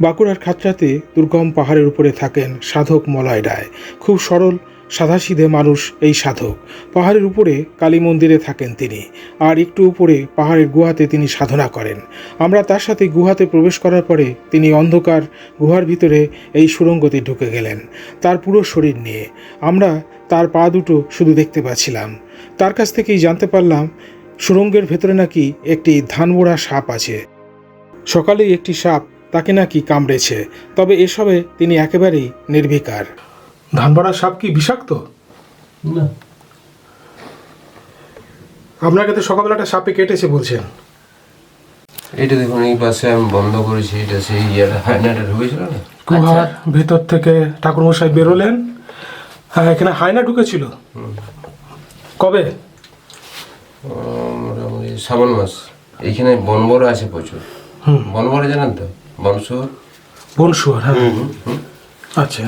বাঁকুড়ার খাতড়াতে দুর্গম পাহাড়ের উপরে থাকেন সাধক মলয় রায়। খুব সরল সাধাসিধে মানুষ এই সাধক। পাহাড়ের উপরে কালী মন্দিরে থাকেন তিনি, আর একটু উপরে পাহাড়ের গুহাতে তিনি সাধনা করেন। আমরা তার সাথে গুহাতে প্রবেশ করার পরে তিনি অন্ধকার গুহার ভিতরে এই সুড়ঙ্গতে ঢুকে গেলেন, তার পুরো শরীর নিয়ে। আমরা তার পা দুটো শুধু দেখতে পাচ্ছিলাম। তার কাছ থেকেই জানতে পারলাম সুড়ঙ্গের ভেতরে নাকি একটি ধানবোড়া সাপ আছে। সকালেই একটি সাপ তাকে নাকি কামড়েছে, তবে এসবে তিনি একেবারেই নির্বিকার। ধানবোড়া সাপ কি বিষাক্ত? না, আপনাকে তো সকালবেলাটা সাপে কেটেছে বলছেন। এটা দেখুন এই পাশে আমি বন্ধ করেছি, এটা সেই হায়নাটা ঢুকেছিল না। গুহার ভেতর থেকে ঠাকুরমশাই বেরোলেন। হ্যাঁ, এখানে হায়না ঢুকেছিল। কবে? মোটামুটি শ্রাবণ মাস। এইখানে বনবর আছে প্রচুর। বনবরে জানেন তো? বনশুয়োর। বনশুয়োর, হ্যাঁ। আচ্ছা।